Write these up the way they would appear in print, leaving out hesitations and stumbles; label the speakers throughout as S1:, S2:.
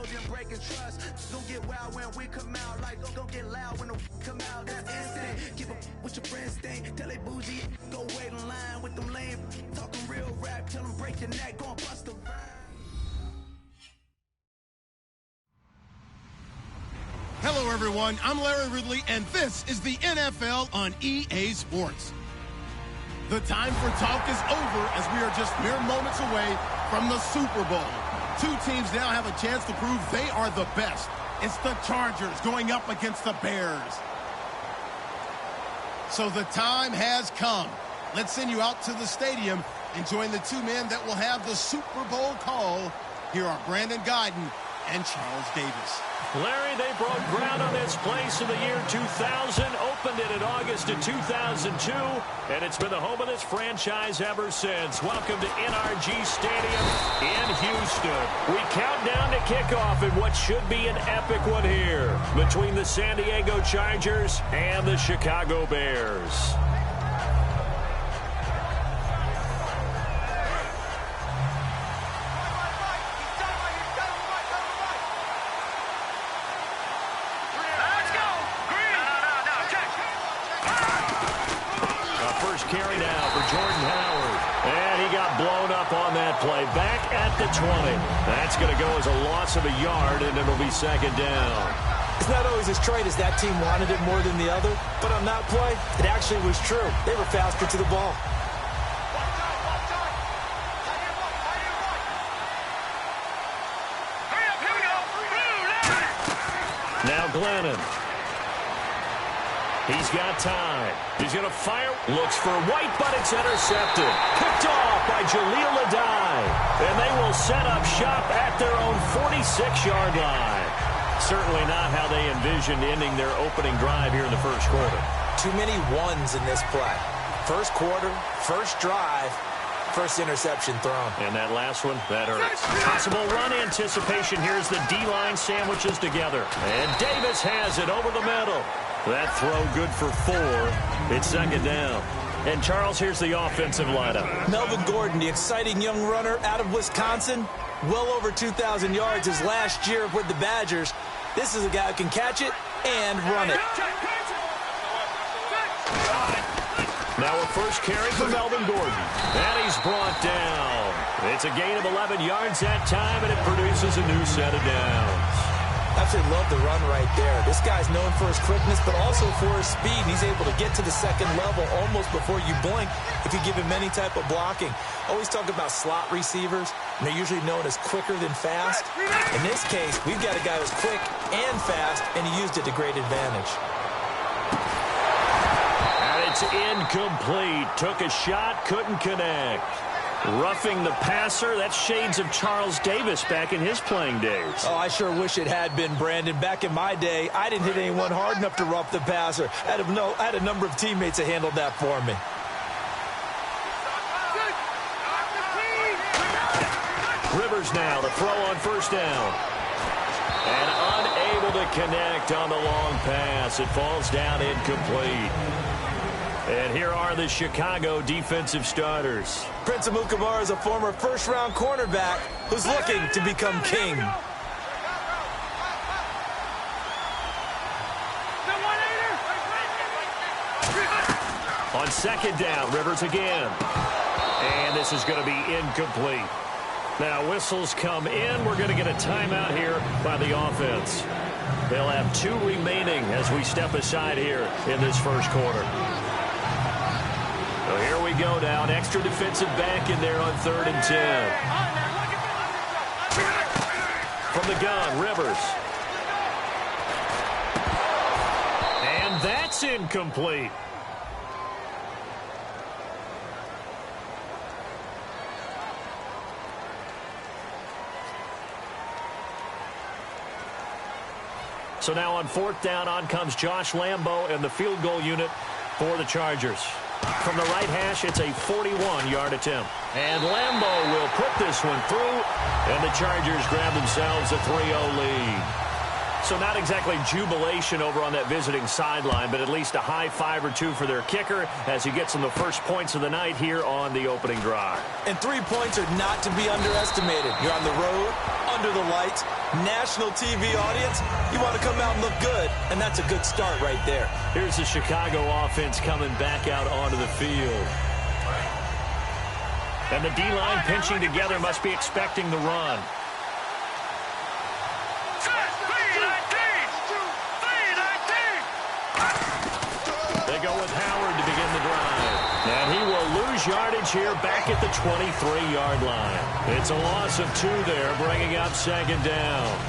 S1: building, breaking trust. Don't get wild when we come out. Like, don't get loud when the come out. That's instant. Keep up with your friends, stay. Tell they bougie, go wait in line with them lame. Talking real rap, tell them break your neck, go and bust the rhyme.
S2: Hello, everyone. I'm Larry Ridley, and this is the NFL on EA Sports. The time for talk is over as we are just mere moments away from the Super Bowl. Two teams now have a chance to prove they are the best. It's the Chargers going up against the Bears. So the time has come. Let's send you out to the stadium and join the two men that will have the Super Bowl call. Here are Brandon Guyton and Charles Davis.
S3: Larry, they broke ground on this place in the year 2000, opened it in August of 2002, and it's been the home of this franchise ever since. Welcome to NRG Stadium in Houston. We count down to kickoff in what should be an epic one here between the San Diego Chargers and the Chicago Bears. Carry now for Jordan Howard. And he got blown up on that play. Back at the 20. That's going to go as a loss of a yard, and it'll be second down.
S4: It's not always as straight as that team wanted it more than the other, but on that play, it actually was true. They were faster to the ball.
S3: Now Glennon. He's got time. He's going to fire. Looks for White, but it's intercepted. Picked off by Jaleel Adai. And they will set up shop at their own 46-yard line. Certainly not how they envisioned ending their opening drive here in the first quarter.
S4: Too many ones in this play. First quarter, first drive, first interception thrown.
S3: And that last one, that hurts. Possible run anticipation. Here's the D-line sandwiches together. And Davis has it over the middle. That throw good for 4. It's second down. And, Charles, here's the offensive lineup.
S4: Melvin Gordon, the exciting young runner out of Wisconsin. Well over 2,000 yards his last year with the Badgers. This is a guy who can catch it and run it.
S3: Now a first carry for Melvin Gordon. And he's brought down. It's a gain of 11 yards that time, and it produces a new set of downs.
S4: Absolutely love the run right there. This guy's known for his quickness, but also for his speed. He's able to get to the second level almost before you blink if you give him any type of blocking. Always talk about slot receivers, and they're usually known as quicker than fast. In this case, we've got a guy who's quick and fast, and he used it to great advantage.
S3: And it's incomplete. Took a shot, couldn't connect. Roughing the passer, that's shades of Charles Davis back in his playing days.
S4: Oh, I sure wish it had been, Brandon. Back in my day, I didn't hit anyone hard enough to rough the passer. I had a number of teammates that handled that for me.
S3: Rivers now, the throw on first down. And unable to connect on the long pass. It falls down incomplete. And here are the Chicago defensive starters.
S4: Prince Amukamara is a former first-round cornerback who's looking to become king.
S3: On second down, Rivers again. And this is going to be incomplete. Now whistles come in. We're going to get a timeout here by the offense. They'll have 2 remaining as we step aside here in this first quarter. So here we go now. An extra defensive back in there on 3rd and 10. From the gun, Rivers. And that's incomplete. So now on 4th down, on comes Josh Lambo and the field goal unit for the Chargers. From the right hash, it's a 41-yard attempt. And Lambo will put this one through, and the Chargers grab themselves a 3-0 lead. So not exactly jubilation over on that visiting sideline, but at least a high 5 or 2 for their kicker as he gets them the first points of the night here on the opening drive.
S4: And 3 points are not to be underestimated. You're on the road, under the lights, national TV audience. You want to come out and look good, and that's a good start right there.
S3: Here's the Chicago offense coming back out onto the field. And the D-line pinching together must be expecting the run. They go with Howard to begin the drive. And he will lose yardage here back at the 23-yard line. It's a loss of 2 there, bringing up second down.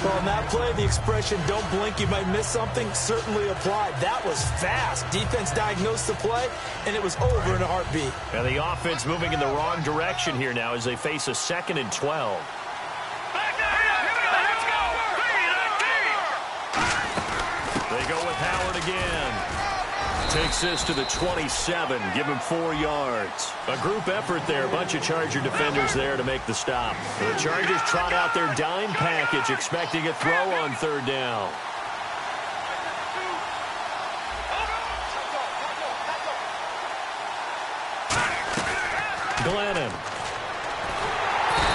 S4: Well, on that play, the expression, don't blink, you might miss something, certainly applied. That was fast. Defense diagnosed the play, and it was over in a heartbeat.
S3: And the offense moving in the wrong direction here now as they face a 2nd and 12. They go with Howard again. Takes this to the 27, give him 4 yards. A group effort there, a bunch of Charger defenders there to make the stop. The Chargers trot out their dime package, expecting a throw on 3rd down. Glennon.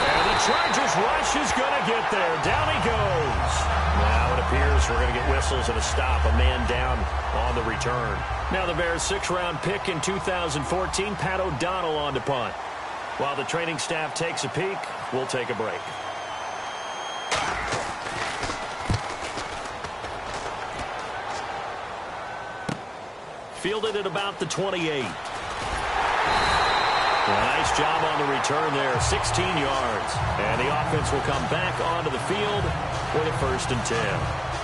S3: And the Chargers rush is going to get there. Down he goes. Now it appears we're going to get whistles and a stop. A man down on the return. Now the Bears' 6th-round pick in 2014, Pat O'Donnell on to punt. While the training staff takes a peek, we'll take a break. Fielded at about the 28. Nice job on the return there, 16 yards. And the offense will come back onto the field for the 1st and 10.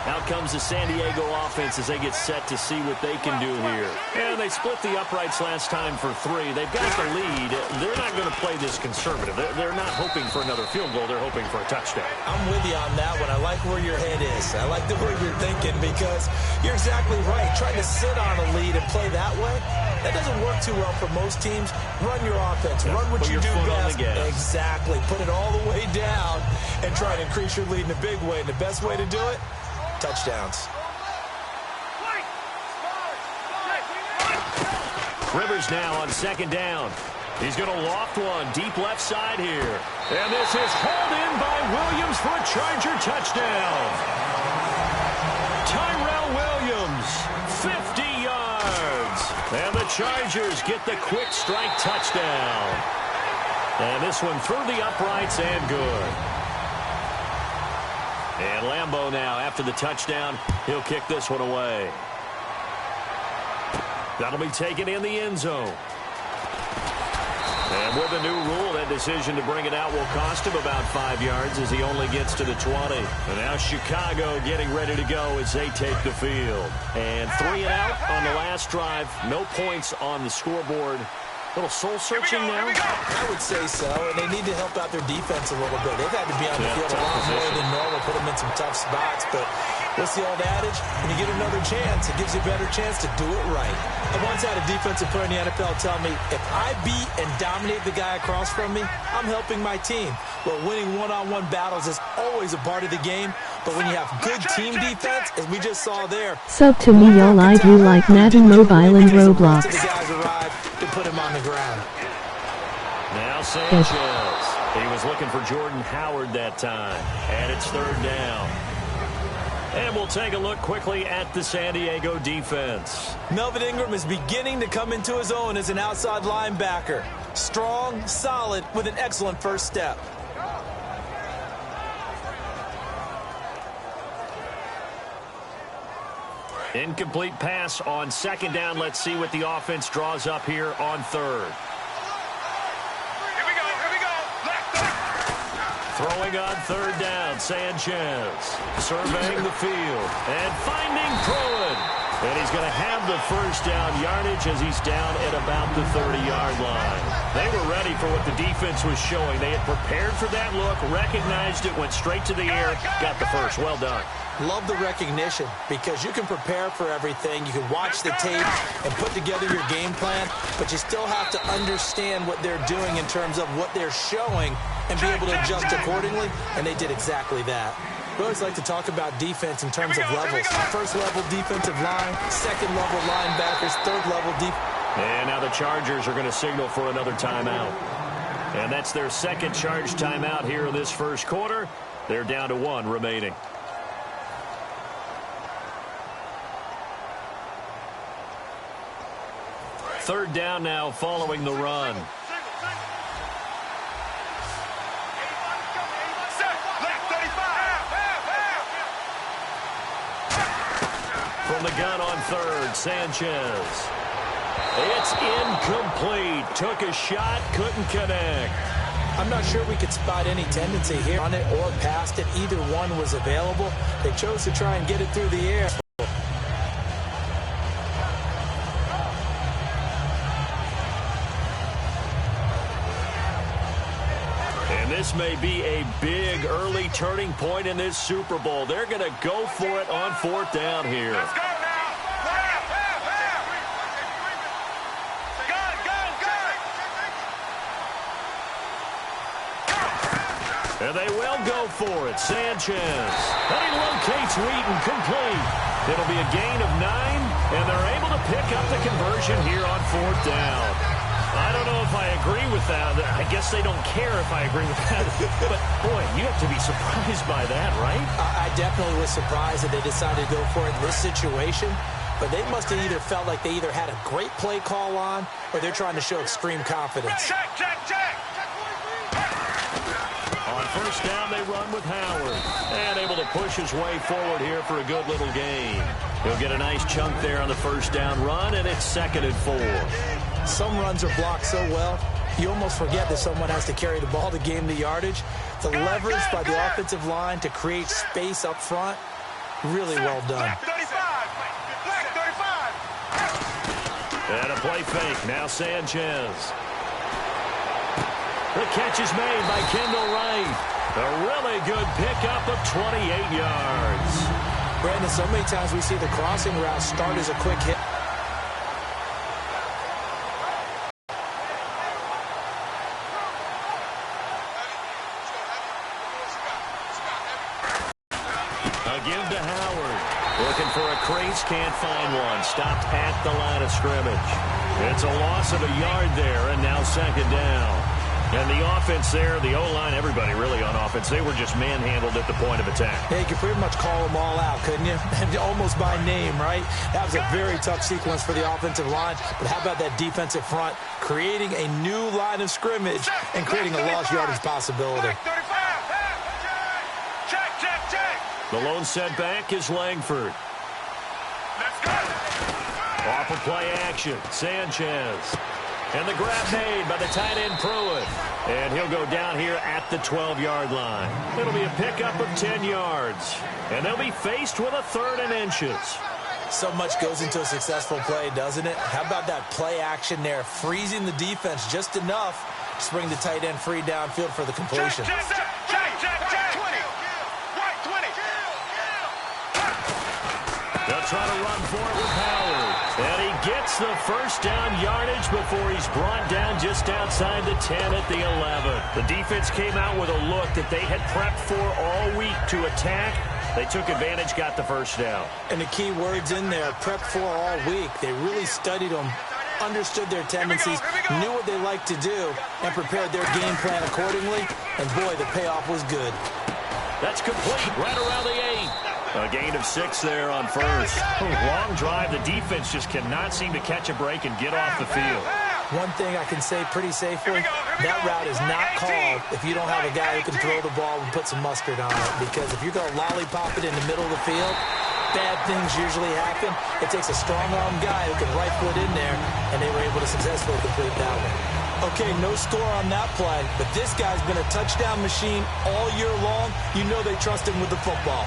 S3: Out comes the San Diego offense as they get set to see what they can do here. And they split the uprights last time for 3. They've got the lead. They're not going to play this conservative. They're not hoping for another field goal. They're hoping for a touchdown.
S4: I'm with you on that one. I like where your head is. I like the way you're thinking because you're exactly right. Trying to sit on a lead and play that way, that doesn't work too well for most teams. Run your offense. Run what you do best. Exactly. Put it all the way down and try to increase your lead in a big way. And the best way to do it, touchdowns.
S3: Rivers now on 2nd down. He's going to loft one deep left side here. And this is hauled in by Williams for a Charger touchdown. Tyrell Williams, 50 yards. And the Chargers get the quick strike touchdown. And this one through the uprights and good. And Lambeau now, after the touchdown, he'll kick this one away. That'll be taken in the end zone. And with the new rule, that decision to bring it out will cost him about 5 yards as he only gets to the 20. And now Chicago getting ready to go as they take the field. And 3 and out on the last drive. No points on the scoreboard. Little soul-searching now?
S4: I would say so, and they need to help out their defense a little bit. They've had to be on the field a lot more than normal, put them in some tough spots, but what's the old adage? When you get another chance, it gives you a better chance to do it right. I once had a defensive player in the NFL tell me, if I beat and dominate the guy across from me, I'm helping my team. Well, winning one-on-one battles is always a part of the game, but when you have good team defense, as we just saw there.
S5: Sub to me, y'all. I do like Madden Mobile and Roblox.
S4: The guys arrived to put him on the ground.
S3: Now Sanchez. He was looking for Jordan Howard that time. And it's 3rd down. And we'll take a look quickly at the San Diego defense.
S4: Melvin Ingram is beginning to come into his own as an outside linebacker. Strong, solid, with an excellent first step.
S3: Incomplete pass on 2nd down. Let's see what the offense draws up here on 3rd.
S6: Here we go.
S3: Throwing on 3rd down, Sanchez. Surveying the field and finding Pruitt. And he's going to have the first down yardage as he's down at about the 30-yard line. They were ready for what the defense was showing. They had prepared for that look, recognized it, went straight to the air, got the first. Well done.
S4: Love the recognition because you can prepare for everything. You can watch the tape and put together your game plan, but you still have to understand what they're doing in terms of what they're showing and be able to adjust accordingly, and they did exactly that. We always like to talk about defense in terms of levels. First level defensive line, second level linebackers, third level defense.
S3: And now the Chargers are going to signal for another timeout. And that's their second charge timeout here in this first quarter. They're down to 1 remaining. Third down now following the run. From the gun on third, Sanchez. It's incomplete. Took a shot, couldn't connect.
S4: I'm not sure we could spot any tendency here on it or past it. Either one was available. They chose to try and get it through the air.
S3: And this may be a big early turning point in this Super Bowl. They're going to go for it on 4th down here.
S6: Let's go now.
S3: And they will go for it. Sanchez. And he locates Wheaton, complete. It'll be a gain of 9, and they're able to pick up the conversion here on 4th down. I don't know if I agree with that. I guess they don't care if I agree with that. But, boy, you have to be surprised by that, right?
S4: I definitely was surprised that they decided to go for it in this situation. But they must have either felt like they either had a great play call on or they're trying to show extreme confidence.
S6: Check.
S3: On 1st down, they run with Howard. And able to push his way forward here for a good little gain. He'll get a nice chunk there on the 1st down run, and it's 2nd and 4.
S4: Some runs are blocked so well, you almost forget that someone has to carry the ball to gain the yardage. The leverage by the offensive line to create space up front, really well done.
S6: Black 35.
S3: And a play fake. Now Sanchez. The catch is made by Kendall Wright. A really good pickup of 28 yards.
S4: Brandon, so many times we see the crossing route start as a quick hit.
S3: Give to Howard. Looking for a crease, can't find one. Stopped at the line of scrimmage. It's a loss of a yard there, and now 2nd down. And the offense there, the O-line, everybody really on offense, they were just manhandled at the point of attack.
S4: Yeah, you could pretty much call them all out, couldn't you? Almost by name, right? That was a very tough sequence for the offensive line. But how about that defensive front creating a new line of scrimmage and creating a lost yardage possibility?
S3: The lone setback is Langford.
S6: Let's go.
S3: Off of play action, Sanchez. And the grab made by the tight end Pruitt. And he'll go down here at the 12-yard line. It'll be a pickup of 10 yards. And they'll be faced with a 3rd and inches.
S4: So much goes into a successful play, doesn't it? How about that play action there, freezing the defense just enough to bring the tight end free downfield for the completion.
S6: Check. 20. White 20.
S3: They'll try to run for it with Howard. And he gets the 1st down yardage before he's brought down just outside the 10 at the 11. The defense came out with a look that they had prepped for all week to attack. They took advantage, got the 1st down.
S4: And the key words in there, prepped for all week. They really studied them, understood their tendencies, knew what they liked to do, and prepared their game plan accordingly. And, boy, the payoff was good.
S3: That's complete right around the 8. A gain of 6 there on 1st. Long drive. The defense just cannot seem to catch a break and get off the field.
S4: One thing I can say pretty safely, that route is not called if you don't have a guy who can throw the ball and put some mustard on it. Because if you're going to lollipop it in the middle of the field, bad things usually happen. It takes a strong-arm guy who can right foot in there, and they were able to successfully complete that one. Okay, no score on that play, but this guy's been a touchdown machine all year long. You know they trust him with the football.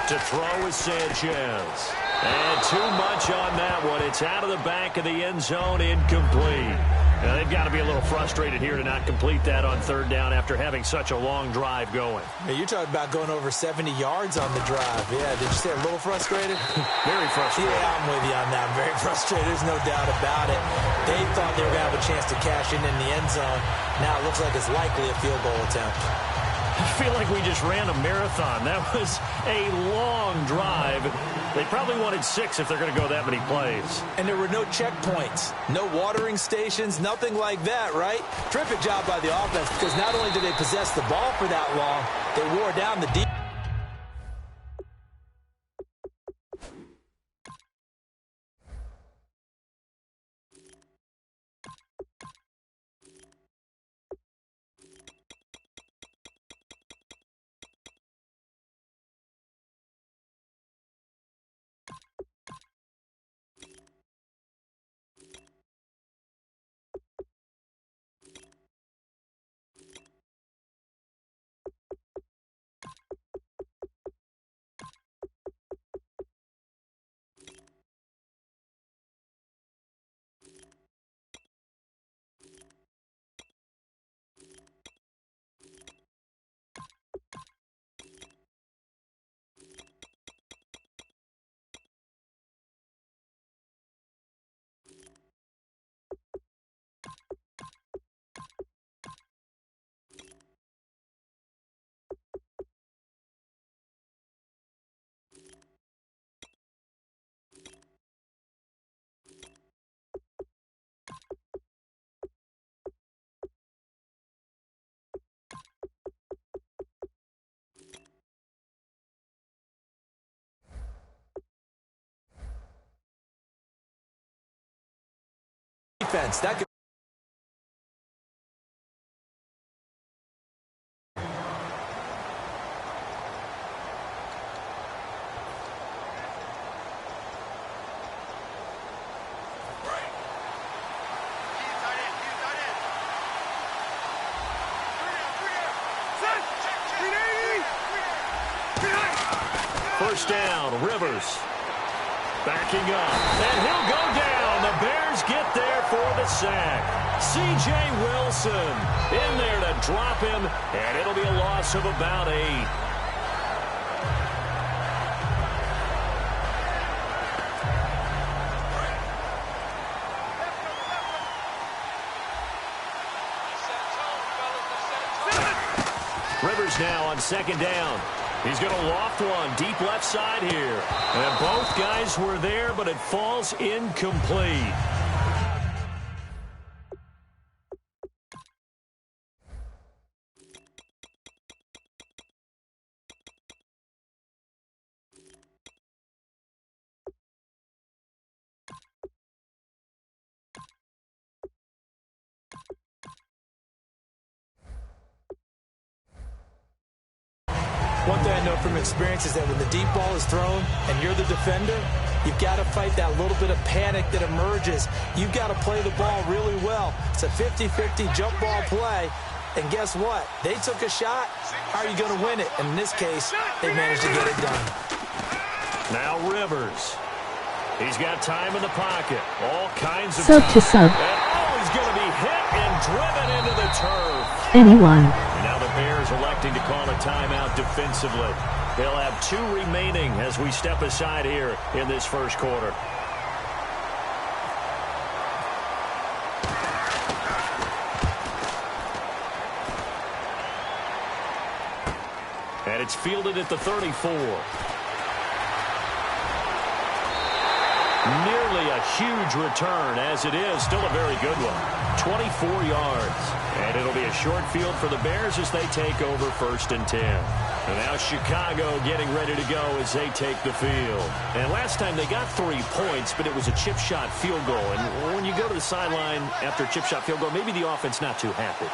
S3: To throw is Sanchez. And too much on that one. It's out of the back of the end zone, incomplete. Now, they've got to be a little frustrated here to not complete that on third down after having such a long drive going.
S4: Hey, you're talking about going over 70 yards on the drive. Yeah, did you say a little frustrated?
S3: Very frustrated.
S4: Yeah, I'm with you on that. Very frustrated. There's no doubt about it. They thought they were going to have a chance to cash in the end zone. Now it looks like it's likely a field goal attempt.
S3: I feel like we just ran a marathon. That was a long drive. They probably wanted 6 if they're going to go that many plays.
S4: And there were no checkpoints, no watering stations, nothing like that, right? Terrific job by the offense because not only did they possess the ball for that long, they wore down the defense. That could
S3: First down, Rivers. Backing up, and he'll go down. The Bears get there for the sack. C.J. Wilson in there to drop him, and it'll be a loss of about 8. Rivers now on second down. He's going to loft one deep left side here. And both guys were there, but it falls incomplete.
S4: One thing I know from experience is that when the deep ball is thrown and you're the defender, you've got to fight that little bit of panic that emerges. You've got to play the ball really well. It's a 50-50 jump ball play. And guess what? They took a shot. How are you going to win it? And in this case, they managed to get it done.
S3: Now Rivers. He's got time in the pocket. All kinds of
S5: Sub
S3: time.
S5: to sub.
S3: And he's going to be hit and driven into the turf.
S5: Anyone.
S3: And now the Bears electing to call a timeout defensively. They'll have 2 remaining as we step aside here in this first quarter. And it's fielded at the 34. Nearly a huge return, as it is. Still a very good one. 24 yards. And it'll be a short field for the Bears as they take over 1st and 10. And now Chicago getting ready to go as they take the field. And last time they got 3 points, but it was a chip shot field goal. And when you go to the sideline after a chip shot field goal, maybe the offense not too happy.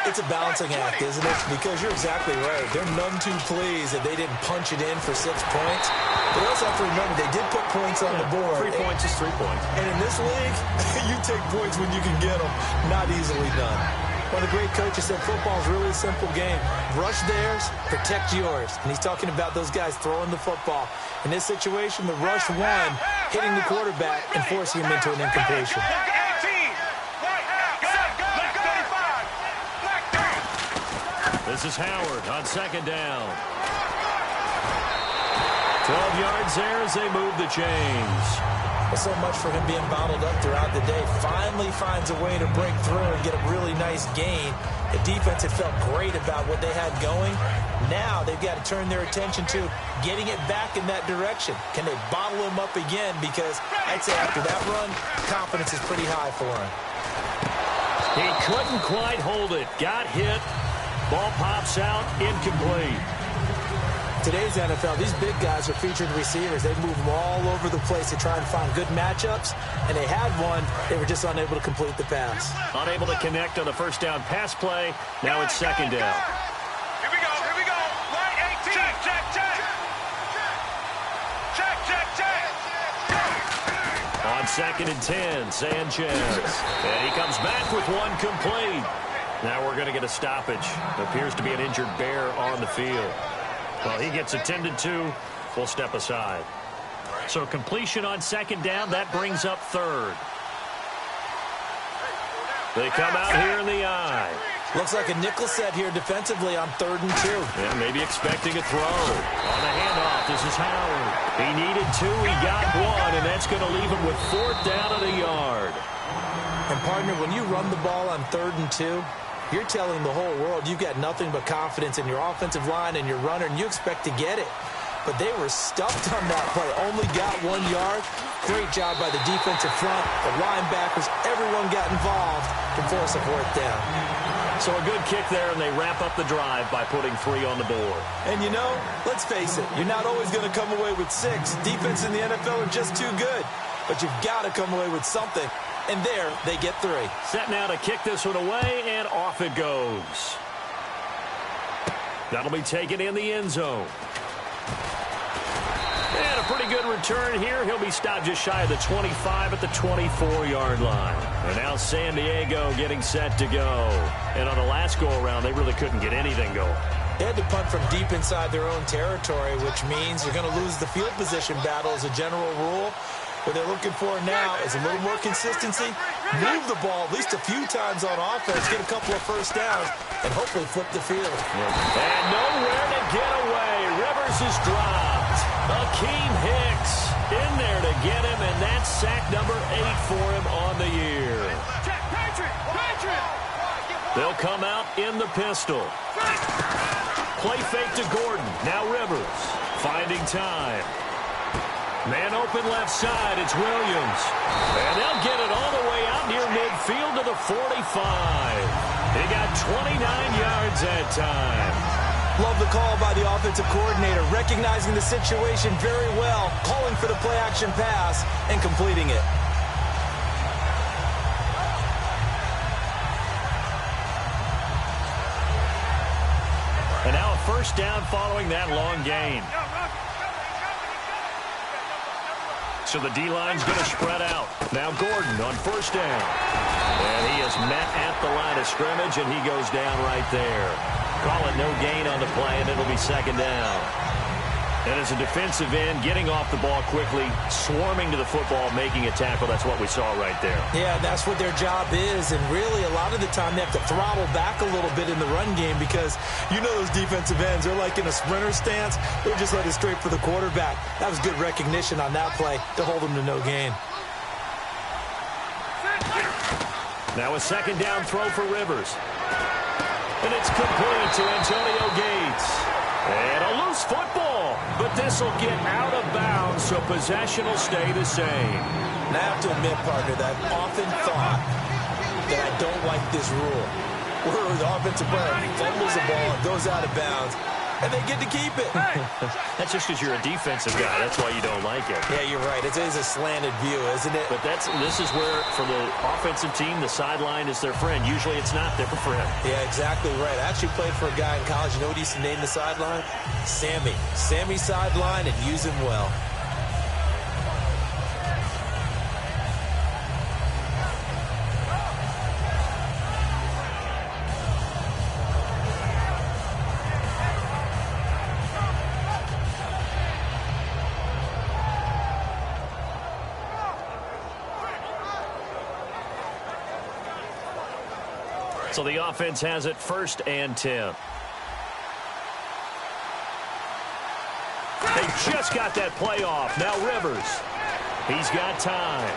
S4: It's a balancing act, isn't it? Because you're exactly right. They're none too pleased that they didn't punch it in for 6 points. But you also have to remember they did put points on the board.
S3: 3 points is 3 points.
S4: And in this league, you take points when you can get them. Not easily done. One of the great coaches said football is really a simple game. Rush theirs, protect yours. And he's talking about those guys throwing the football. In this situation, the rush won, hitting the quarterback and forcing him into an incompletion.
S3: This is Howard on second down. 12 yards there as they move the chains.
S4: Well, so much for him being bottled up throughout the day. Finally finds a way to break through and get a really nice gain. The defense had felt great about what they had going. Now they've got to turn their attention to getting it back in that direction. Can they bottle him up again? Because I'd say after that run, confidence is pretty high for him.
S3: He couldn't quite hold it. Got hit. Ball pops out. Incomplete.
S4: Today's NFL, these big guys are featured receivers. They move them all over the place to try and find good matchups, and they had one. They were just unable to complete the pass.
S3: Unable to connect on the first down pass play. Now it's second down.
S6: Here we go, here we go. Right 18. Check, check, check. Check, check, check.
S3: On second and 10, Sanchez. And he comes back with one complete. Now we're going to get a stoppage. Appears to be an injured bear on the field. Well, he gets attended to. We'll step aside. So completion on second down. That brings up third. They come out here in the eye.
S4: Looks like a nickel set here defensively on 3rd and 2.
S3: Yeah, maybe expecting a throw. On the handoff, this is Howard. He needed 2. He got 1, and that's going to leave him with 4th down at a yard.
S4: And, partner, when you run the ball on 3rd and 2, you're telling the whole world you've got nothing but confidence in your offensive line and your runner, and you expect to get it. But they were stuffed on that play. Only got 1 yard. Great job by the defensive front, the linebackers. Everyone got involved to force a 4th down.
S3: So a good kick there, and they wrap up the drive by putting 3 on the board.
S4: And, you know, let's face it, you're not always going to come away with 6. Defense in the NFL are just too good. But you've got to come away with something. And there, they get 3.
S3: Set now to kick this one away, and off it goes. That'll be taken in the end zone. And a pretty good return here. He'll be stopped just shy of the 25 at the 24-yard line. And now San Diego getting set to go. And on the last go-around, they really couldn't get anything going.
S4: They had to punt from deep inside their own territory, which means you're going to lose the field position battle as a general rule. What they're looking for now is a little more consistency, move the ball at least a few times on offense, get a couple of first downs, and hopefully flip the field.
S3: And nowhere to get away. Rivers is dropped. Akeem Hicks in there to get him, and that's sack number 8 for him on the year. They'll come out in the pistol. Play fake to Gordon. Now Rivers finding time. Man open left side, it's Williams. And they'll get it all the way out near midfield to the 45. They got 29 yards that time.
S4: Love the call by the offensive coordinator, recognizing the situation very well, calling for the play-action pass, and completing it.
S3: And now a first down following that long gain. So the D-line's going to spread out. Now Gordon on first down. And he is met at the line of scrimmage, and he goes down right there. Call it no gain on the play, and it'll be second down. And as a defensive end, getting off the ball quickly, swarming to the football, making a tackle, that's what we saw right there.
S4: Yeah, that's what their job is, and really a lot of the time they have to throttle back a little bit in the run game because you know those defensive ends, they're like in a sprinter stance. They're just let it straight for the quarterback. That was good recognition on that play to hold them to no gain.
S3: Now a second down throw for Rivers. And it's complete to Antonio Gates. And a loose football, but this will get out of bounds, so possession will stay the same.
S4: And I have to admit, partner, that I've often thought that I don't like this rule, where the offensive player fumbles the ball and goes out of bounds, and they get to keep it.
S3: That's just because you're a defensive guy. That's why you don't like it.
S4: Yeah, you're right. It is a slanted view, isn't it?
S3: But this is where, for the offensive team, the sideline is their friend. Usually it's not their friend.
S4: Yeah, exactly right. I actually played for a guy in college. You know what he used to name the sideline? Sammy. Sammy sideline, and use him well.
S3: So the offense has it 1st and 10. just got that play off. Now Rivers. He's got time.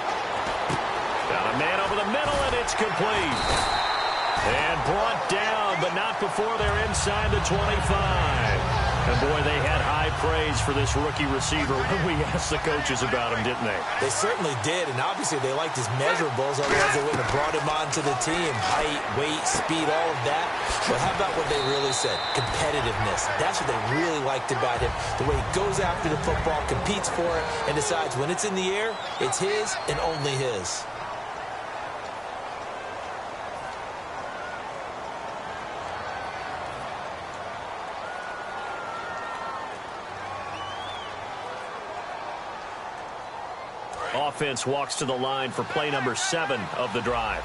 S3: Got a man over the middle, and it's complete. And brought down, but not before they're inside the 25. And, boy, they had high praise for this rookie receiver when we asked the coaches about him, didn't they?
S4: They certainly did, and obviously they liked his measurables, otherwise they wouldn't have brought him onto the team. Height, weight, speed, all of that. But how about what they really said? Competitiveness. That's what they really liked about him. The way he goes after the football, competes for it, and decides when it's in the air, it's his and only his.
S3: Offense walks to the line for play number 7 of the drive.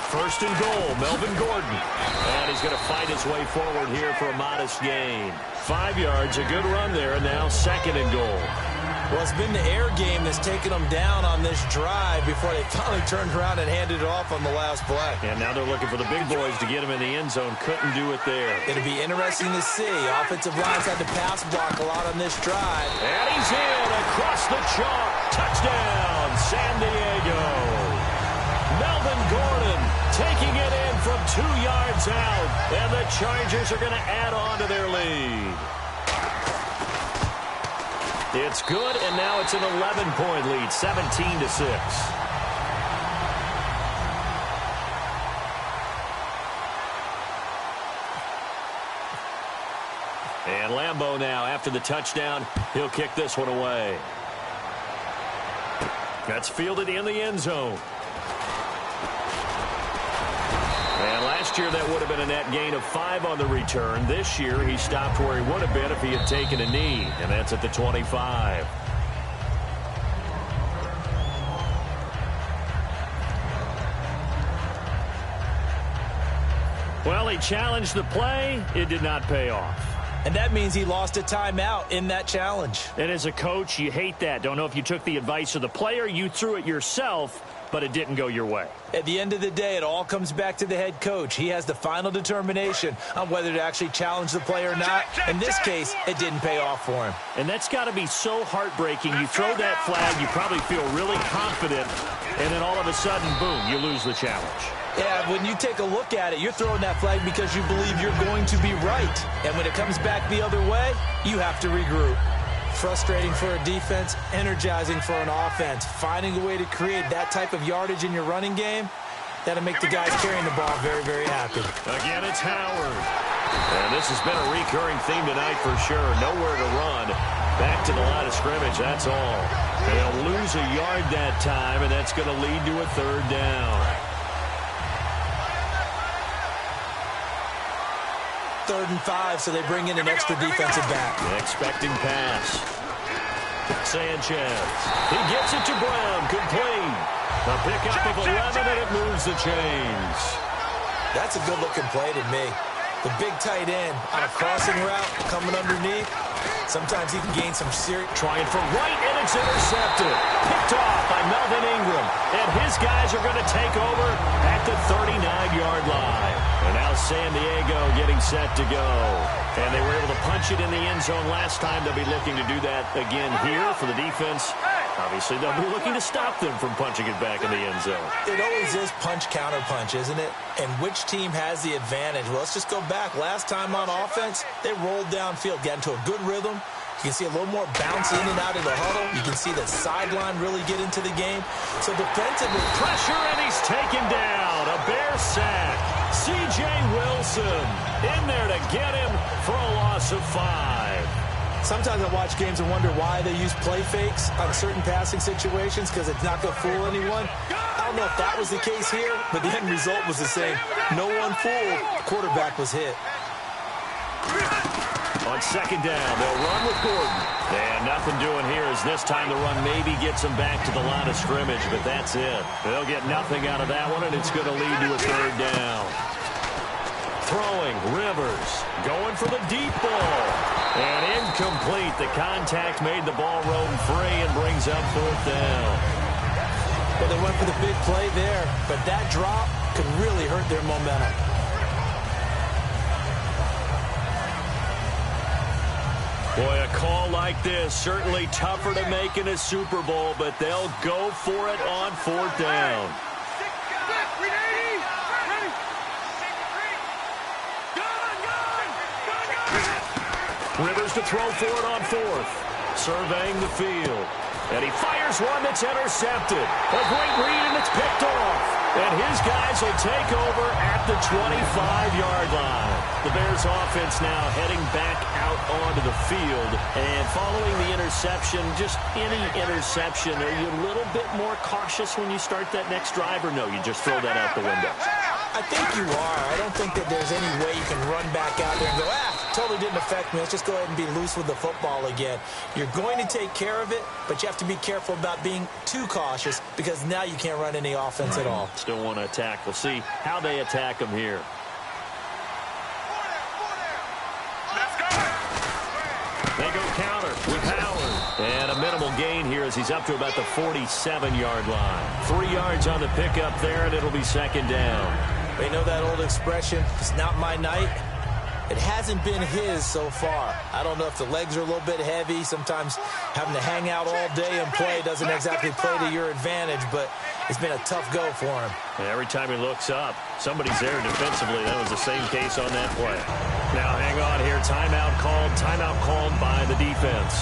S3: First and goal, Melvin Gordon. And he's going to fight his way forward here for a modest gain. 5 yards, a good run there, and now second and goal.
S4: Well, it's been the air game that's taken them down on this drive before they finally turned around and handed it off on the last play.
S3: And now they're looking for the big boys to get him in the end zone. Couldn't do it there.
S4: It'll be interesting to see. Offensive lines had to pass block a lot on this drive.
S3: And he's in across the chalk. Touchdown, San Diego. Melvin Gordon taking it in from 2 yards out. And the Chargers are going to add on to their lead. It's good, and now it's an 11-point lead, 17-6. And Lambeau now, after the touchdown, he'll kick this one away. That's fielded in the end zone. And last year, that would have been a net gain of 5 on the return. This year, he stopped where he would have been if he had taken a knee, and that's at the 25. Well, he challenged the play. It did not pay off.
S4: And that means he lost a timeout in that challenge.
S3: And as a coach, you hate that. Don't know if you took the advice of the player, you threw it yourself, but it didn't go your way.
S4: At the end of the day, it all comes back to the head coach. He has the final determination on whether to actually challenge the play or not. In this case, it didn't pay off for him.
S3: And that's got to be so heartbreaking. You throw that flag, you probably feel really confident, and then all of a sudden, boom, you lose the challenge.
S4: Yeah, when you take a look at it, you're throwing that flag because you believe you're going to be right. And when it comes back the other way, you have to regroup. Frustrating for a defense, energizing for an offense. Finding a way to create that type of yardage in your running game, that'll make the guys carrying the ball very, very happy.
S3: Again, it's Howard. And this has been a recurring theme tonight for sure. Nowhere to run. Back to the line of scrimmage, that's all. They'll lose a yard that time, and that's going to lead to a third down.
S4: 3rd and 5, so they bring in an extra defensive back.
S3: Expecting pass. Sanchez. He gets it to Brown. Complete. A pickup of 11, and it moves the chains.
S4: That's a good-looking play to me. The big tight end on a crossing route coming underneath. Sometimes he can gain some serious.
S3: Trying for right, and it's intercepted. Picked off by Melvin Ingram. And his guys are going to take over at the 39-yard line. And now San Diego getting set to go. And they were able to punch it in the end zone last time. They'll be looking to do that again here for the defense. Obviously, they'll be looking to stop them from punching it back in the end zone.
S4: It always is punch-counter-punch, isn't it? And which team has the advantage? Well, let's just go back. Last time on offense, they rolled downfield, got into a good rhythm. You can see a little more bounce in and out of the huddle. You can see the sideline really get into the game. So defensively,
S3: pressure, and he's taken down. A Bear sack. C.J. Wilson in there to get him for a loss of 5.
S4: Sometimes I watch games and wonder why they use play fakes on certain passing situations because it's not going to fool anyone. I don't know if that was the case here, but the end result was the same. No one fooled. The quarterback was hit.
S3: On second down, they'll run with Gordon. And nothing doing here as this time the run maybe gets them back to the line of scrimmage, but that's it. They'll get nothing out of that one, and it's going to lead to a third down. Throwing, Rivers, going for the deep ball. And incomplete. The contact made the ball roam free and brings up 4th down.
S4: Well, they went for the big play there, but that drop could really hurt their momentum.
S3: Boy, a call like this, certainly tougher to make in a Super Bowl, but they'll go for it on 4th down. Rivers to throw for it on 4th. Surveying the field. And he fires one that's intercepted. A great read, and it's picked off. And his guys will take over at the 25-yard line. The Bears offense now heading back out onto the field. And following the interception, just any interception, are you a little bit more cautious when you start that next drive, or no, you just throw that out the window?
S4: I think you are. I don't think that there's any way you can run back out there and go, totally didn't affect me. Let's just go ahead and be loose with the football again. You're going to take care of it, but you have to be careful about being too cautious because now you can't run any offense at all.
S3: Still want to attack. We'll see how they attack them here.
S6: Let's go.
S3: They go counter with Howard. And a minimal gain here as he's up to about the 47-yard line. 3 yards on the pickup there, and it'll be 2nd down.
S4: They know that old expression, it's not my night. It hasn't been his so far. I don't know if the legs are a little bit heavy. Sometimes having to hang out all day and play doesn't exactly play to your advantage, but it's been a tough go for him.
S3: And every time he looks up, somebody's there defensively. That was the same case on that play. Now hang on here. Timeout called by the defense.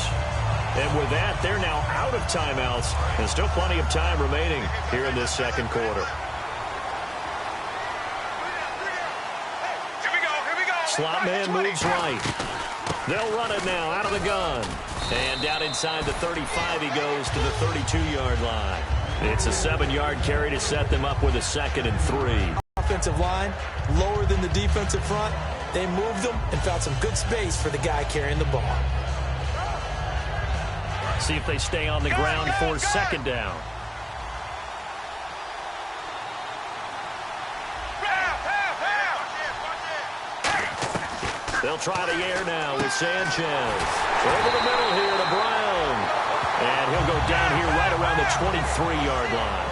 S3: And with that, they're now out of timeouts. And still plenty of time remaining here in this 2nd quarter. Slot man moves right. They'll run it now out of the gun. And down inside the 35, he goes to the 32-yard line. It's a 7-yard carry to set them up with a 2nd and 3.
S4: Offensive line, lower than the defensive front. They moved them and found some good space for the guy carrying the ball.
S3: See if they stay on the ground for 2nd down. They'll try the air now with Sanchez. Over the middle here to Brown. And he'll go down here right around the 23-yard line.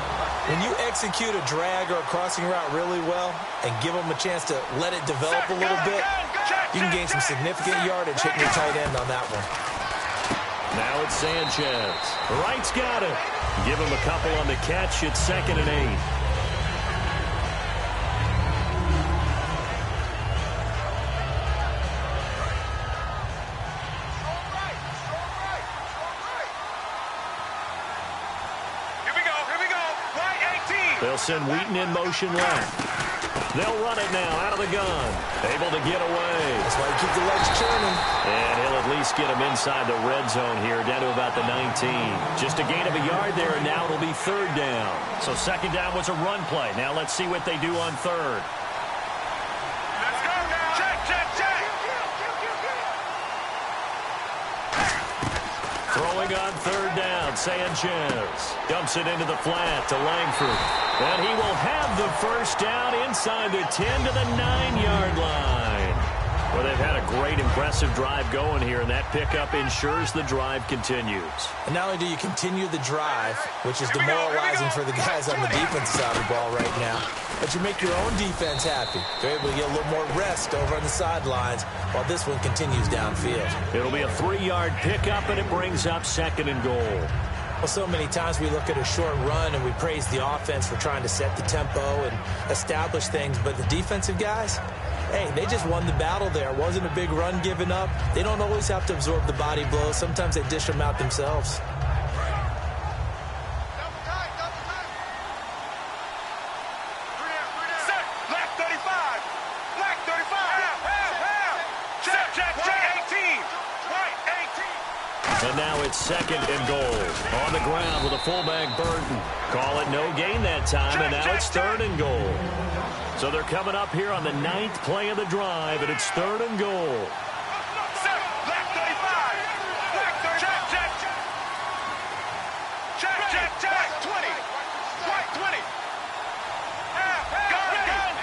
S4: When you execute a drag or a crossing route really well and give them a chance to let it develop a little bit, you can gain some significant yardage hitting your tight end on that one.
S3: Now it's Sanchez. Wright's got it. Give him a couple on the catch. It's 2nd and 8. They'll send Wheaton in motion left. They'll run it now out of the gun. Able to get away.
S4: That's why you keep the legs churning.
S3: And he'll at least get him inside the red zone here, down to about the 19. Just a gain of a yard there, and now it'll be 3rd down. So 2nd down was a run play. Now let's see what they do on 3rd.
S6: Let's go now. Check, check, check.
S3: Throwing on 3rd down, Sanchez dumps it into the flat to Langford. And he will have the 1st down inside the 10 to the 9-yard line. Well, they've had a great, impressive drive going here, and that pickup ensures the drive continues.
S4: And not only do you continue the drive, which is demoralizing for the guys on the defensive side of the ball right now, but you make your own defense happy. They're able to get a little more rest over on the sidelines while this one continues downfield.
S3: It'll be a 3-yard pickup, and it brings up 2nd and goal.
S4: Well, so many times we look at a short run and we praise the offense for trying to set the tempo and establish things, but the defensive guys, hey, they just won the battle there. It wasn't a big run given up. They don't always have to absorb the body blows. Sometimes they dish them out themselves.
S3: And now it's 2nd and goal. On the ground with a fullback, Burton. Call it no gain that time, and now it's 3rd and goal. So they're coming up here on the 9th play of the drive, and it's 3rd and goal.
S6: Left 35. Check, check. Check, check, check. 20. Right 20.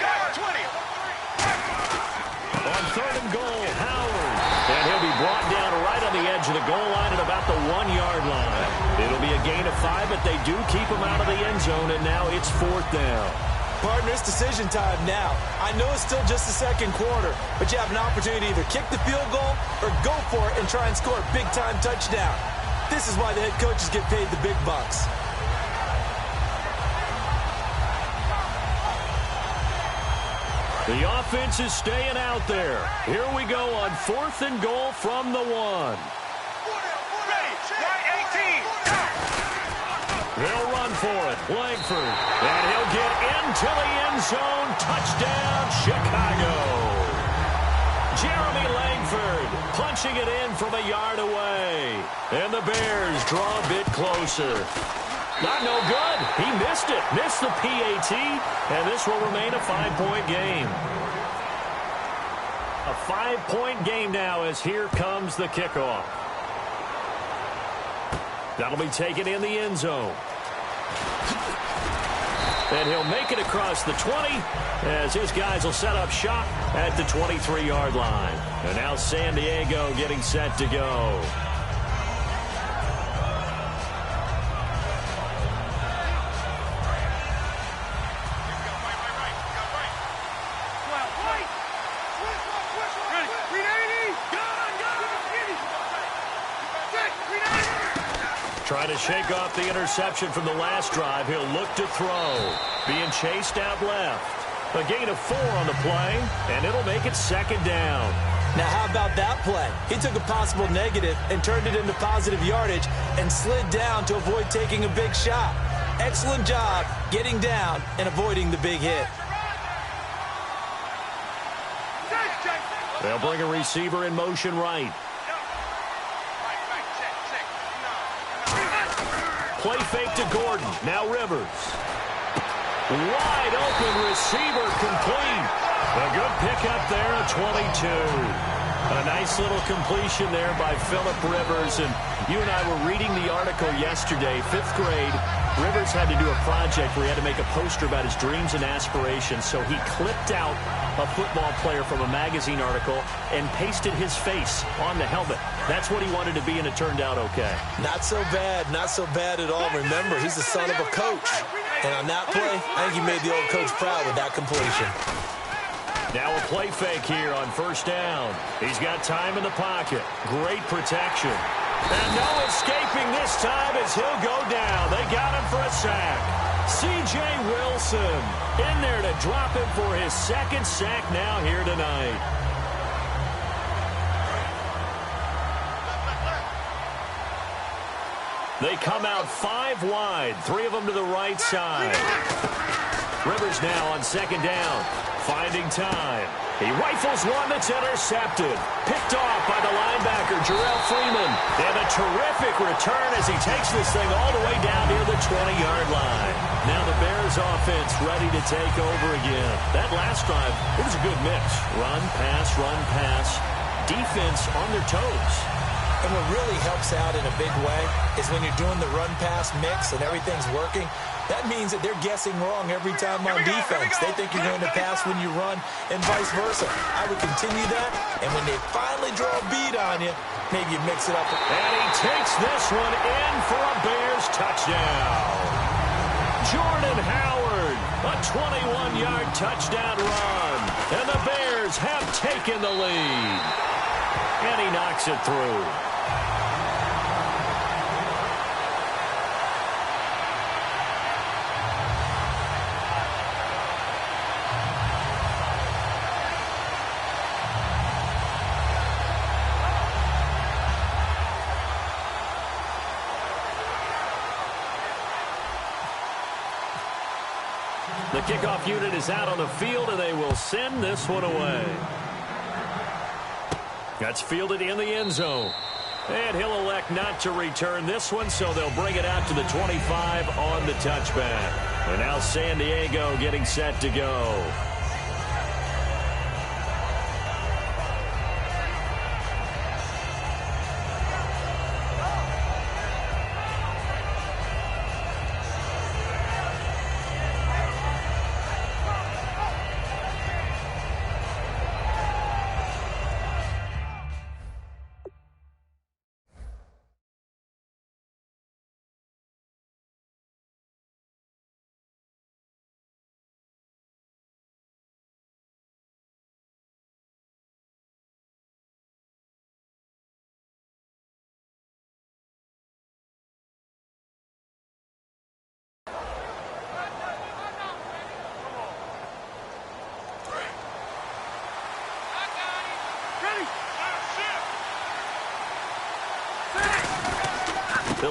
S6: Gun, 20.
S3: On 3rd and goal, Howard. And he'll be brought down right on the edge of the goal line at about the 1-yard line. It'll be a gain of 5, but they do keep him out of the end zone, and now it's 4th down.
S4: Partner, it's decision time now. I know it's still just the second quarter, but you have an opportunity to either kick the field goal or go for it and try and score a big-time touchdown. This is why the head coaches get paid the big bucks.
S3: The offense is staying out there. Here we go on 4th and goal from the 1.
S6: Right 18.
S3: He'll run for it. Langford. And he'll get into the end zone. Touchdown, Chicago. Jeremy Langford punching it in from a yard away. And the Bears draw a bit closer. Not no good. He missed it. Missed the PAT. And this will remain a 5-point game. A 5-point game now as here comes the kickoff. That'll be taken in the end zone. And he'll make it across the 20 as his guys will set up shop at the 23-yard line. And now San Diego getting set to go. Trying to shake off the interception from the last drive. He'll look to throw. Being chased out left. A gain of 4 on the play, and it'll make it second down.
S4: Now, how about that play? He took a possible negative and turned it into positive yardage and slid down to avoid taking a big shot. Excellent job getting down and avoiding the big hit.
S3: They'll bring a receiver in motion right. Play fake to Gordon. Now Rivers. Wide open receiver complete. A good pickup there at 22. A nice little completion there by Phillip Rivers. And you and I were reading the article yesterday, 5th grade. Rivers had to do a project where he had to make a poster about his dreams and aspirations. So he clipped out a football player from a magazine article and pasted his face on the helmet. That's what he wanted to be, and it turned out okay.
S4: Not so bad at all. Remember, he's the son of a coach. And on that play, I think he made the old coach proud with that completion.
S3: Now a play fake here on 1st down. He's got time in the pocket. Great protection. And no escaping this time as he'll go down. They got him for a sack. C.J. Wilson in there to drop him for his 2nd sack now here tonight. They come out 5 wide, 3 of them to the right side. Rivers now on 2nd down, finding time. He rifles one that's intercepted. Picked off by the linebacker, Jarrell Freeman. And a terrific return as he takes this thing all the way down near the 20-yard line. Now the Bears offense ready to take over again. That last drive, it was a good mix. Run, pass, defense on their toes.
S4: And what really helps out in a big way is when you're doing the run-pass mix and everything's working, that means that they're guessing wrong every time on defense. They think you're going to pass when you run and vice versa. I would continue that, and when they finally draw a bead on you, maybe you mix it up.
S3: And he takes this one in for a Bears touchdown. Jordan Howard, a 21-yard touchdown run. And the Bears have taken the lead. And he knocks it through. The kickoff unit is out on the field, and they will send this one away. That's fielded in the end zone. And he'll elect not to return this one, so they'll bring it out to the 25 on the touchback. And now San Diego getting set to go.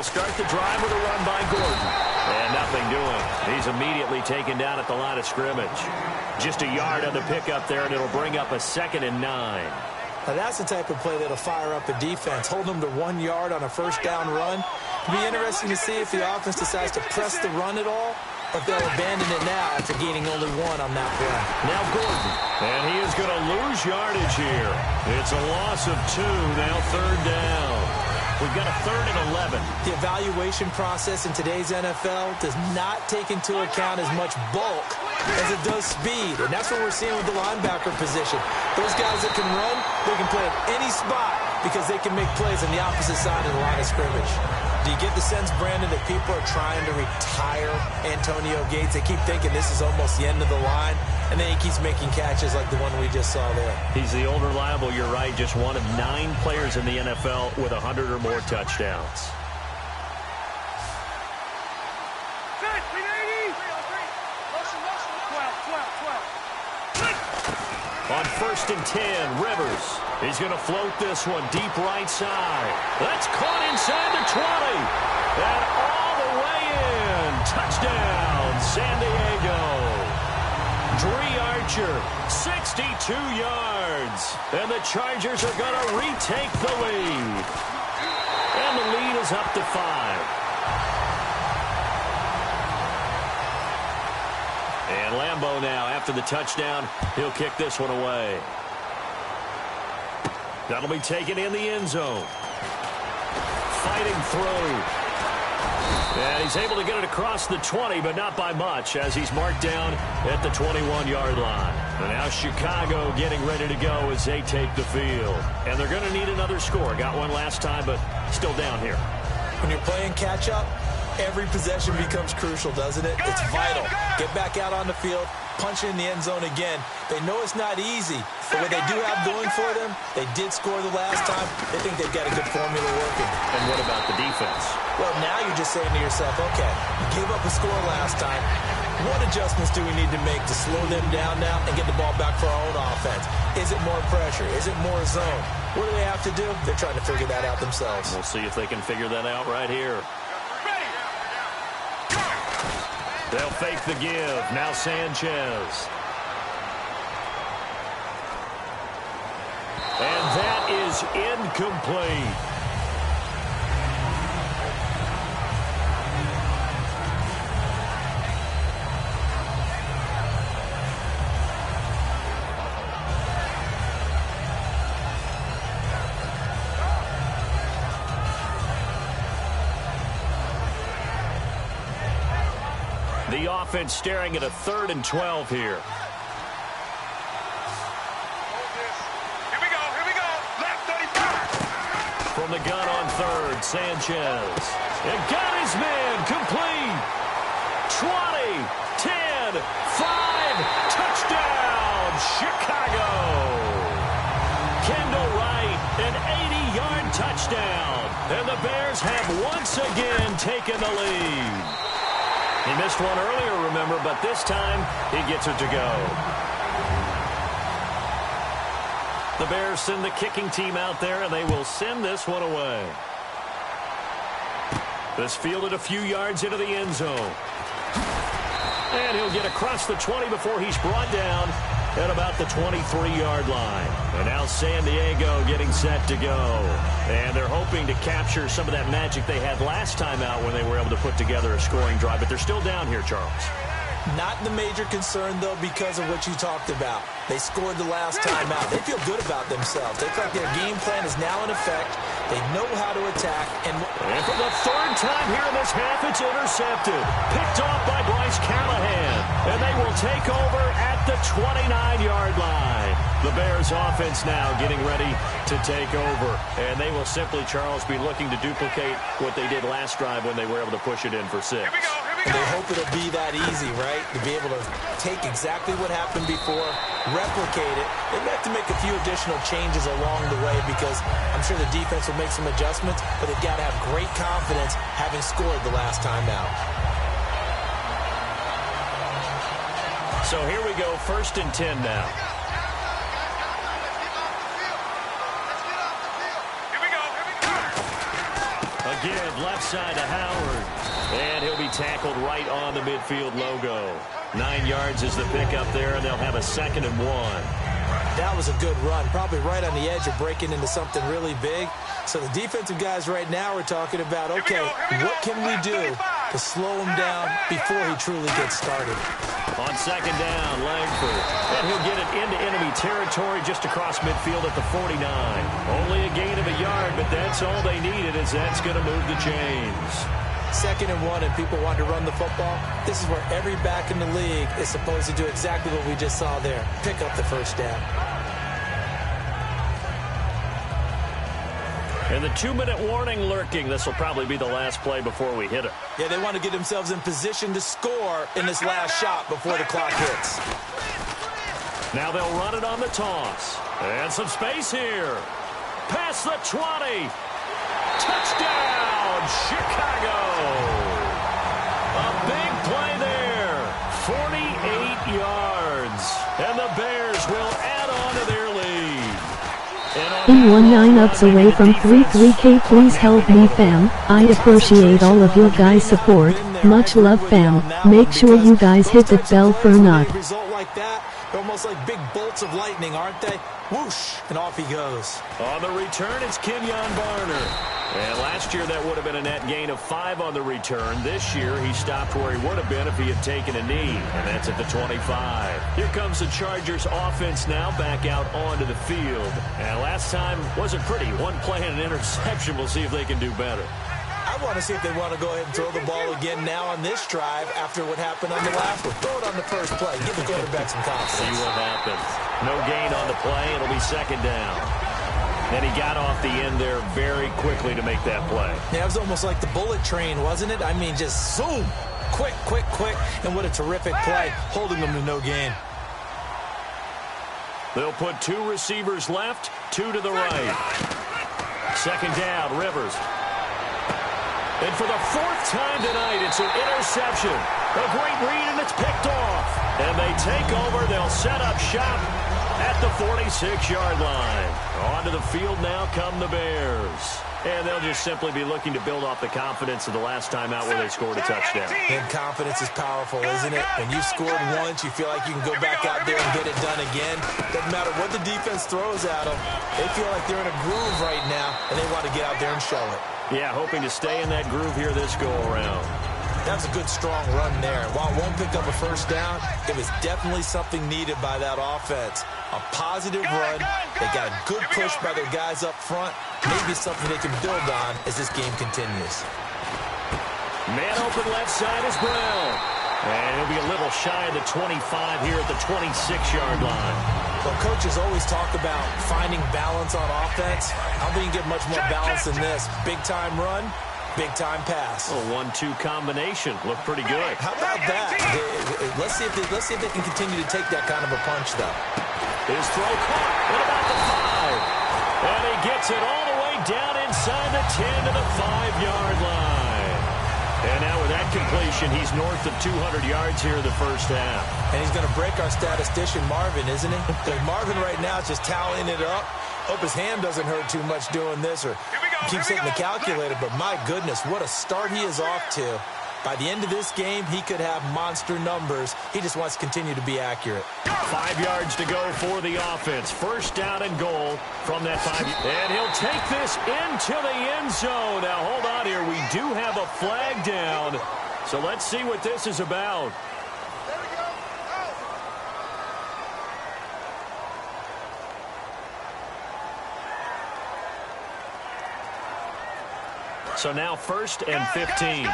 S3: He'll start the drive with a run by Gordon. And nothing doing. He's immediately taken down at the line of scrimmage. Just a yard on the pickup there, and it'll bring up a 2nd and 9.
S4: Now that's the type of play that'll fire up a defense. Hold them to 1 yard on a first down run. It'll be interesting to see if the offense decides to press the run at all, or if they'll abandon it now after gaining only 1 on that play.
S3: Now Gordon, and he is going to lose yardage here. It's a loss of 2, now 3rd down. We've got a 3rd and 11.
S4: The evaluation process in today's NFL does not take into account as much bulk as it does speed, and that's what we're seeing with the linebacker position. Those guys that can run, they can play at any spot because they can make plays on the opposite side of the line of scrimmage. Do you get the sense, Brandon, that people are trying to retire Antonio Gates? They keep thinking this is almost the end of the line, and then he keeps making catches like the one we just saw there.
S3: He's the old reliable, you're right, just one of 9 players in the NFL with 100 or more touchdowns. On 1st and 10, Rivers. He's going to float this one deep right side. That's caught inside the 20. And all the way in. Touchdown, San Diego. Dree Archer, 62 yards. And the Chargers are going to retake the lead. And the lead is up to 5. And Lambeau now, after the touchdown, he'll kick this one away. That'll be taken in the end zone. Fighting through. And he's able to get it across the 20, but not by much, as he's marked down at the 21-yard line. And now Chicago getting ready to go as they take the field. And they're going to need another score. Got one last time, but still down here.
S4: When you're playing catch-up, every possession becomes crucial, doesn't it? It's vital. Get back out on the field, punch it in the end zone again. They know it's not easy, but what they do have going for them, they did score the last time. They think they've got a good formula working.
S3: And what about the defense?
S4: Well, now you're just saying to yourself, okay, give up a score last time. What adjustments do we need to make to slow them down now and get the ball back for our own offense? Is it more pressure? Is it more zone? What do they have to do? They're trying to figure that out themselves.
S3: We'll see if they can figure that out right here. They'll fake the give. Now Sanchez. And that is incomplete. The offense staring at a 3rd and 12 here.
S6: Here we go. Left 35.
S3: From the gun on 3rd, Sanchez. And got his man complete. 20, 10, 5, touchdown, Chicago. Kendall Wright, an 80-yard touchdown. And the Bears have once again taken the lead. He missed one earlier, remember, but this time he gets it to go. The Bears send the kicking team out there, and they will send this one away. This fielded a few yards into the end zone. And he'll get across the 20 before he's brought down at about the 23-yard line. And now San Diego getting set to go. And they're hoping to capture some of that magic they had last time out when they were able to put together a scoring drive. But they're still down here, Charles.
S4: Not the major concern, though, because of what you talked about. They scored the last time out. They feel good about themselves. They feel like their game plan is now in effect. They know how to attack. And
S3: for the 3rd time here in this half, it's intercepted. Picked off by Bryce Callahan. And they will take over at the 29-yard line. The Bears offense now getting ready to take over. And they will simply, Charles, be looking to duplicate what they did last drive when they were able to push it in for 6.
S6: Here we go.
S4: And they hope it'll be that easy, right? To be able to take exactly what happened before, replicate it. They have to make a few additional changes along the way because I'm sure the defense will make some adjustments, but they've got to have great confidence having scored the last time out.
S3: So here we go, 1st and 10 now. give left side to Howard. And he'll be tackled right on the midfield logo. 9 yards is the pickup there, and they'll have a 2nd and 1.
S4: That was a good run, probably right on the edge of breaking into something really big. So the defensive guys right now are talking about, okay, what can we do to slow him down before he truly gets started?
S3: On 2nd down, Langford. And he'll get it into enemy territory just across midfield at the 49. Only a gain of a yard, but that's all they needed, as that's going to move the chains.
S4: 2nd and 1, and people want to run the football. This is where every back in the league is supposed to do exactly what we just saw there. Pick up the first down.
S3: And the 2-minute warning lurking. This will probably be the last play before we hit it.
S4: Yeah, they want to get themselves in position to score in this last shot before the clock hits.
S3: Now they'll run it on the toss. And some space here. Past the 20. Touchdown, Chicago. A big play there. 48 yards. And the Bears will add on to their lead.
S5: In 19 ups away from 3-3K. Please help me, fam. I appreciate all of your guys' support. Much love, fam. Make sure you guys hit that bell for a nut.
S4: Result like that, they're almost like big bolts of lightning, aren't they? Whoosh, and off he goes.
S3: On the return, it's Kenyon Barner. And last year, that would have been a net gain of 5 on the return. This year, he stopped where he would have been if he had taken a knee, and that's at the 25. Here comes the Chargers offense now back out onto the field. And last time wasn't pretty. One play and an interception. We'll see if they can do better.
S4: I want to see if they want to go ahead and throw the ball again now on this drive after what happened on the last one. Throw it on the first play. Give the quarterback some confidence.
S3: See what happens. No gain on the play. It'll be 2nd down. And he got off the end there very quickly to make that play.
S4: Yeah, it was almost like the bullet train, wasn't it? I mean, just zoom. Quick, quick, quick. And what a terrific play, holding them to no gain.
S3: They'll put 2 receivers left, 2 to the right. 2nd down, Rivers. And for the 4th time tonight, it's an interception. A great read, and it's picked off. And they take over. They'll set up shop at the 46-yard line. Onto the field now come the Bears. And they'll just simply be looking to build off the confidence of the last time out where they scored a touchdown.
S4: And confidence is powerful, isn't it? When you've scored once, you feel like you can go back out there and get it done again. Doesn't matter what the defense throws at them. They feel like they're in a groove right now, and they want to get out there and show it.
S3: Yeah, hoping to stay in that groove here this go-around.
S4: That's a good, strong run there. While it won't pick up a first down, it was definitely something needed by that offense. A positive run. They got a good push by their guys up front. Maybe something they can build on as this game continues.
S3: Man open left side is Brown. And he'll be a little shy of the 25 here at the 26-yard line.
S4: Well, coaches always talk about finding balance on offense. I don't think you get much more balance than this. Big-time run, big-time pass.
S3: A 1-2 combination. Looked pretty good.
S4: How about that? Let's see if they can continue to take that kind of a punch, though.
S3: His throw caught at about the 5. And he gets it all the way down inside the 10 to the 5-yard line. And now with that completion, he's north of 200 yards here in the first half.
S4: And he's going to break our statistician, Marvin, isn't he? Because Marvin right now is just tallying it up. Hope his hand doesn't hurt too much doing this or keeps hitting the calculator. But my goodness, what a start he is off to. By the end of this game, he could have monster numbers. He just wants to continue to be accurate.
S3: 5 yards to go for the offense. First down and goal from that 5. And he'll take this into the end zone. Now, hold on here. We do have a flag down. So let's see what this is about. So now 1st and 15.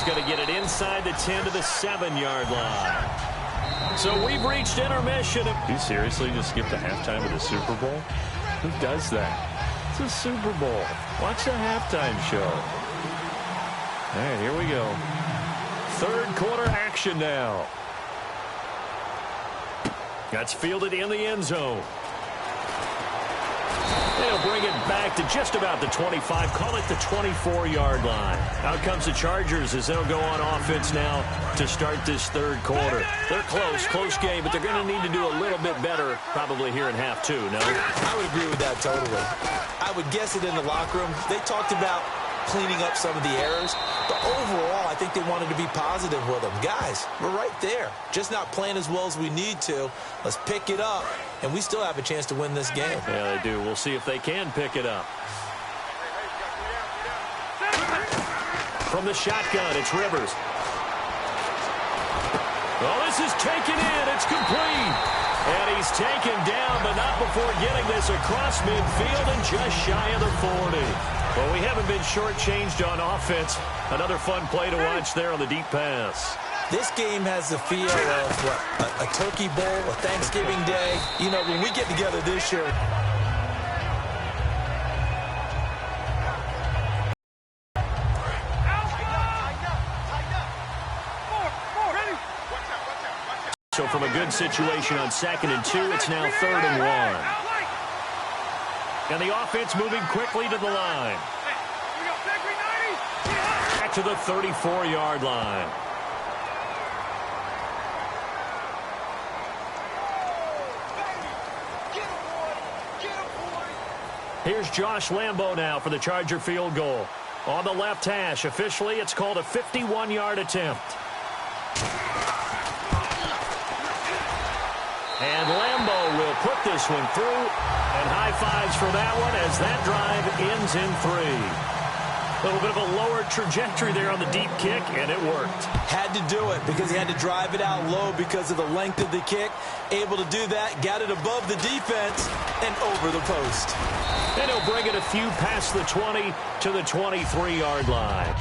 S3: Going to get it inside the 10 to the 7-yard line. So we've reached intermission. You seriously just skip the halftime of the Super Bowl? Who does that? It's a Super Bowl. Watch the halftime show. All right, here we go. 3rd quarter action now. That's fielded in the end zone. They'll bring it back to just about the 25, call it the 24-yard line. Out comes the Chargers as they'll go on offense now to start this third quarter. They're close game, but they're going to need to do a little bit better probably here in half two, no?
S4: I would agree with that totally. I would guess it in the locker room. They talked about cleaning up some of the errors, but overall, I think they wanted to be positive with them. Guys, we're right there. Just not playing as well as we need to. Let's pick it up, and we still have a chance to win this game.
S3: Yeah, they do. We'll see if they can pick it up. From the shotgun, it's Rivers. Oh, this is taken in. It's complete. And he's taken down, but not before getting this across midfield and just shy of the 40. Well, we haven't been shortchanged on offense. Another fun play to watch there on the deep pass.
S4: This game has the feel of, what, a turkey bowl, a Thanksgiving day. You know, when we get together this year.
S3: So from a good situation on 2nd and 2, it's now 3rd and 1. And the offense moving quickly to the line. Back to the 34-yard line. Here's Josh Lambo now for the Charger field goal. On the left hash, officially it's called a 51-yard attempt. And Lambo will put this one through, and high fives for that one as that drive ends in 3. A little bit of a lower trajectory there on the deep kick, and it worked.
S4: Had to do it because he had to drive it out low because of the length of the kick. Able to do that, got it above the defense, and over the post.
S3: And he'll bring it a few past the 20 to the 23-yard line.